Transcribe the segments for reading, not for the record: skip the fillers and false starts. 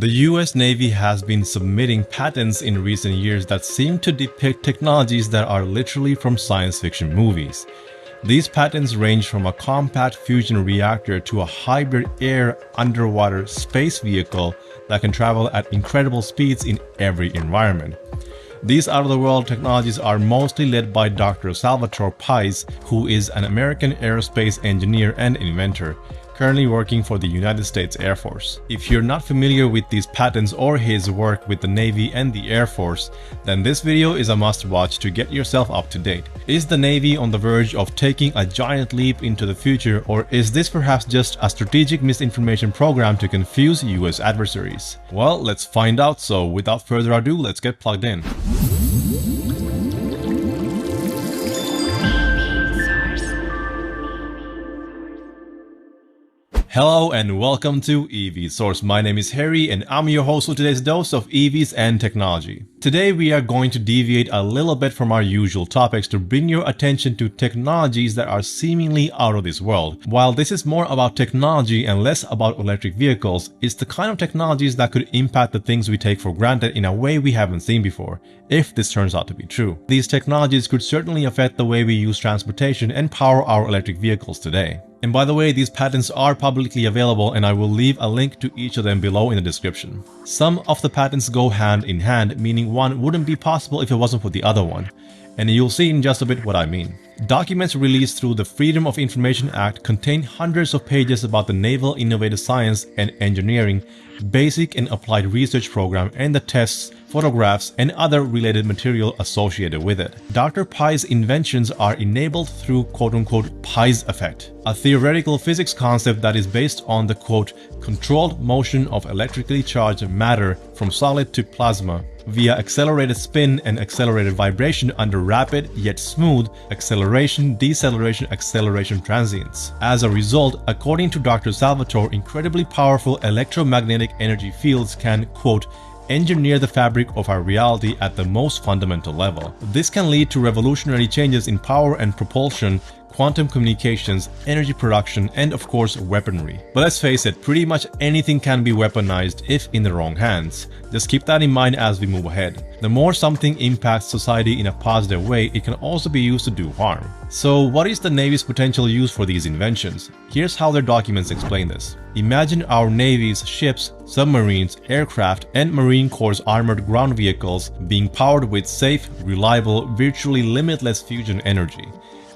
The US Navy has been submitting patents in recent years that seem to depict technologies that are literally from science fiction movies. These patents range from a compact fusion reactor to a hybrid air-underwater space vehicle that can travel at incredible speeds in every environment. These out-of-the-world technologies are mostly led by Dr. Salvatore Pais, who is an American aerospace engineer and inventor, currently working for the United States Air Force. If you're not familiar with these patents or his work with the Navy and the Air Force, then this video is a must-watch to get yourself up to date. Is the Navy on the verge of taking a giant leap into the future, or is this perhaps just a strategic misinformation program to confuse US adversaries? Well, let's find out, so without further ado, let's get plugged in. Hello and welcome to EV Source. My name is Harry and I'm your host for today's dose of EVs and technology. Today we are going to deviate a little bit from our usual topics to bring your attention to technologies that are seemingly out of this world. While this is more about technology and less about electric vehicles, it's the kind of technologies that could impact the things we take for granted in a way we haven't seen before, if this turns out to be true. These technologies could certainly affect the way we use transportation and power our electric vehicles today. And by the way, these patents are publicly available and I will leave a link to each of them below in the description. Some of the patents go hand in hand, meaning one wouldn't be possible if it wasn't for the other one. And you'll see in just a bit what I mean. Documents released through the Freedom of Information Act contain hundreds of pages about the Naval Innovative Science and Engineering Basic and Applied Research Program and the tests, photographs, and other related material associated with it. Dr. Pai's inventions are enabled through quote-unquote Pai's effect, a theoretical physics concept that is based on the quote controlled motion of electrically charged matter from solid to plasma via accelerated spin and accelerated vibration under rapid yet smooth acceleration, deceleration, acceleration transients. As a result, according to Dr. Salvatore, incredibly powerful electromagnetic energy fields can, quote, engineer the fabric of our reality at the most fundamental level. This can lead to revolutionary changes in power and propulsion, quantum communications, energy production, and of course weaponry. But let's face it, pretty much anything can be weaponized if in the wrong hands. Just keep that in mind as we move ahead. The more something impacts society in a positive way, it can also be used to do harm. So what is the Navy's potential use for these inventions? Here's how their documents explain this. Imagine our Navy's ships, submarines, aircraft, and Marine Corps' armored ground vehicles being powered with safe, reliable, virtually limitless fusion energy.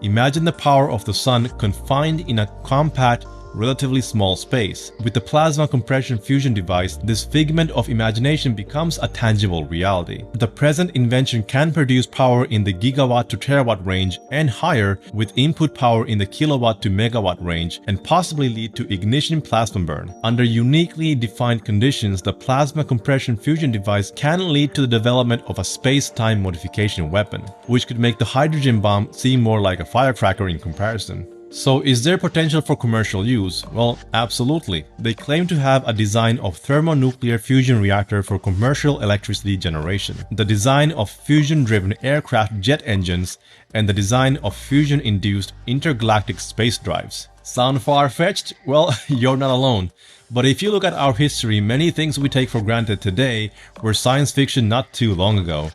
Imagine the power of the sun confined in a compact, relatively small space. With the plasma compression fusion device, this figment of imagination becomes a tangible reality. The present invention can produce power in the gigawatt to terawatt range and higher, with input power in the kilowatt to megawatt range, and possibly lead to ignition plasma burn. Under uniquely defined conditions, the plasma compression fusion device can lead to the development of a space-time modification weapon, which could make the hydrogen bomb seem more like a firecracker in comparison. So is there potential for commercial use? Well, absolutely. They claim to have a design of thermonuclear fusion reactor for commercial electricity generation, the design of fusion-driven aircraft jet engines, and the design of fusion-induced intergalactic space drives. Sound far-fetched? Well, you're not alone. But if you look at our history, many things we take for granted today were science fiction not too long ago.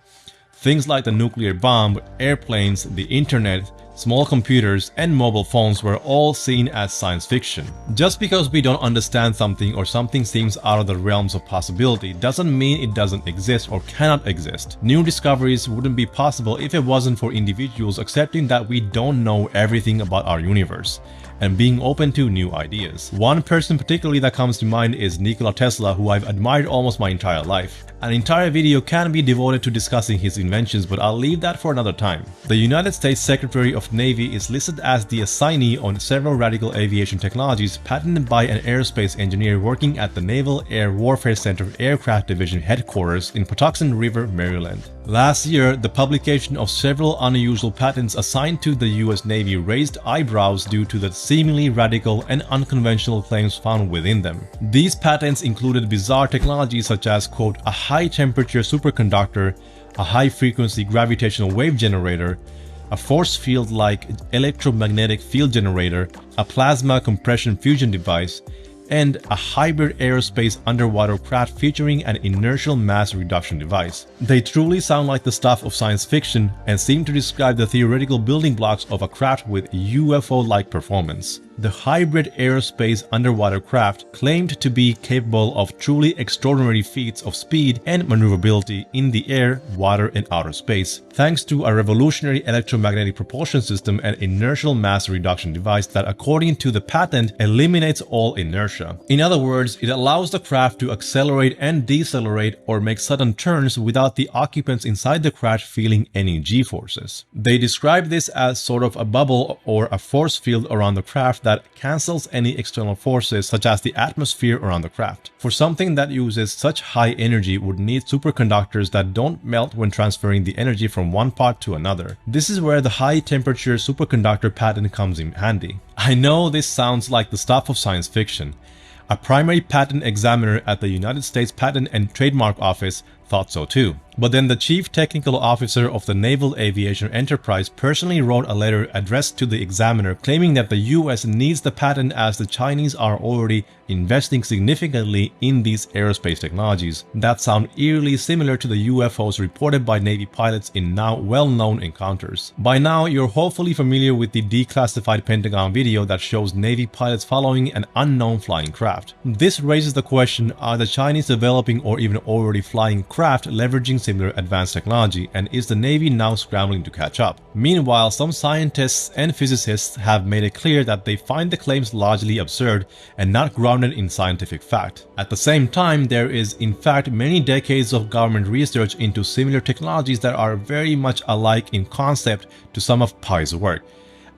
Things like the nuclear bomb, airplanes, the internet, small computers, and mobile phones were all seen as science fiction. Just because we don't understand something or something seems out of the realms of possibility doesn't mean it doesn't exist or cannot exist. New discoveries wouldn't be possible if it wasn't for individuals accepting that we don't know everything about our universe and being open to new ideas. One person particularly that comes to mind is Nikola Tesla, who I've admired almost my entire life. An entire video can be devoted to discussing his inventions, but I'll leave that for another time. The United States Secretary of Navy is listed as the assignee on several radical aviation technologies patented by an aerospace engineer working at the Naval Air Warfare Center Aircraft Division headquarters in Patuxent River, Maryland. Last year, the publication of several unusual patents assigned to the US Navy raised eyebrows due to the seemingly radical and unconventional claims found within them. These patents included bizarre technologies such as, quote, a high-temperature superconductor, a high-frequency gravitational wave generator, a force field-like electromagnetic field generator, a plasma compression fusion device, and a hybrid aerospace underwater craft featuring an inertial mass reduction device. They truly sound like the stuff of science fiction and seem to describe the theoretical building blocks of a craft with UFO-like performance. The hybrid aerospace underwater craft claimed to be capable of truly extraordinary feats of speed and maneuverability in the air, water, and outer space, thanks to a revolutionary electromagnetic propulsion system and inertial mass reduction device that, according to the patent, eliminates all inertia. In other words, it allows the craft to accelerate and decelerate or make sudden turns without the occupants inside the craft feeling any G-forces. They describe this as sort of a bubble or a force field around the craft that cancels any external forces such as the atmosphere around the craft. For something that uses such high energy would need superconductors that don't melt when transferring the energy from one part to another. This is where the high temperature superconductor patent comes in handy. I know this sounds like the stuff of science fiction. A primary patent examiner at the United States Patent and Trademark Office thought so too. But then the chief technical officer of the Naval Aviation Enterprise personally wrote a letter addressed to the examiner claiming that the US needs the patent as the Chinese are already investing significantly in these aerospace technologies that sound eerily similar to the UFOs reported by Navy pilots in now well-known encounters. By now, you're hopefully familiar with the declassified Pentagon video that shows Navy pilots following an unknown flying craft. This raises the question, are the Chinese developing or even already flying craft leveraging similar advanced technology, and is the Navy now scrambling to catch up? Meanwhile, some scientists and physicists have made it clear that they find the claims largely absurd and not grounded in scientific fact. At the same time, there is in fact many decades of government research into similar technologies that are very much alike in concept to some of Pai's work.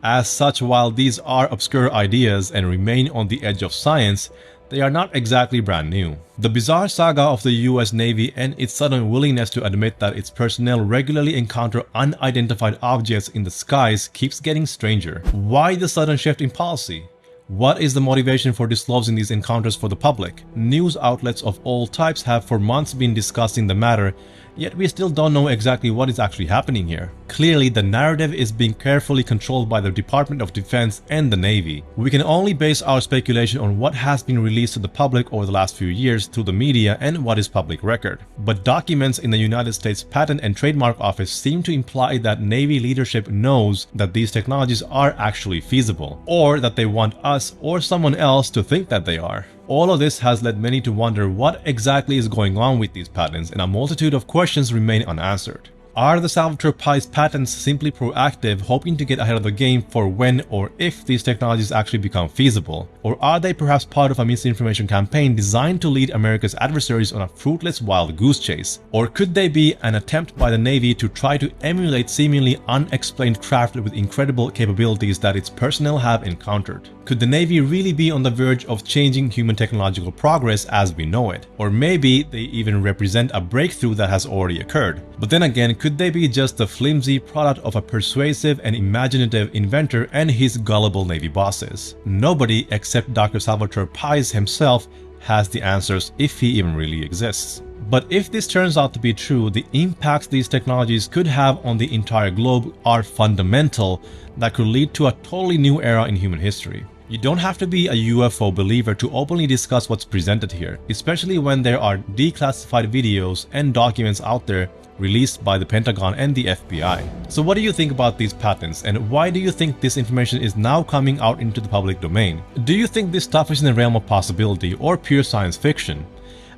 As such, while these are obscure ideas and remain on the edge of science, they are not exactly brand new. The bizarre saga of the US Navy and its sudden willingness to admit that its personnel regularly encounter unidentified objects in the skies keeps getting stranger. Why the sudden shift in policy? What is the motivation for disclosing these encounters for the public? News outlets of all types have for months been discussing the matter, yet we still don't know exactly what is actually happening here. Clearly, the narrative is being carefully controlled by the Department of Defense and the Navy. We can only base our speculation on what has been released to the public over the last few years through the media and what is public record. But documents in the United States Patent and Trademark Office seem to imply that Navy leadership knows that these technologies are actually feasible, or that they want us or someone else to think that they are. All of this has led many to wonder what exactly is going on with these patents, and a multitude of questions remain unanswered. Are the Salvatore Pais patents simply proactive, hoping to get ahead of the game for when or if these technologies actually become feasible? Or are they perhaps part of a misinformation campaign designed to lead America's adversaries on a fruitless wild goose chase? Or could they be an attempt by the Navy to try to emulate seemingly unexplained craft with incredible capabilities that its personnel have encountered? Could the Navy really be on the verge of changing human technological progress as we know it? Or maybe they even represent a breakthrough that has already occurred. But then again, could they be just the flimsy product of a persuasive and imaginative inventor and his gullible Navy bosses? Nobody except Dr. Salvatore Pais himself has the answers, if he even really exists. But if this turns out to be true, the impacts these technologies could have on the entire globe are fundamental, that could lead to a totally new era in human history. You don't have to be a UFO believer to openly discuss what's presented here, especially when there are declassified videos and documents out there released by the Pentagon and the FBI. So what do you think about these patents, and why do you think this information is now coming out into the public domain? Do you think this stuff is in the realm of possibility or pure science fiction?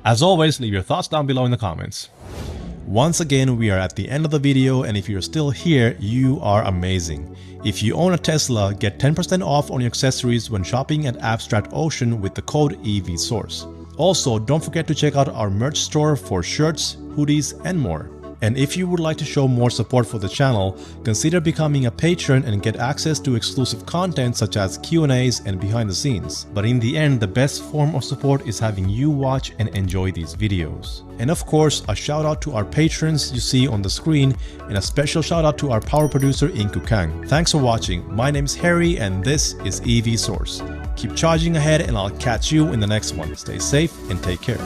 As always, leave your thoughts down below in the comments. Once again, we are at the end of the video, and if you're still here, you are amazing. If you own a Tesla, get 10% off on your accessories when shopping at Abstract Ocean with the code EVSource. Also, don't forget to check out our merch store for shirts, hoodies, and more. And if you would like to show more support for the channel, consider becoming a patron and get access to exclusive content such as Q&As and behind the scenes. But in the end, the best form of support is having you watch and enjoy these videos. And of course, a shout out to our patrons you see on the screen, and a special shout out to our power producer Inku Kang. Thanks for watching. My name is Harry and this is EVSource. Keep charging ahead and I'll catch you in the next one. Stay safe and take care.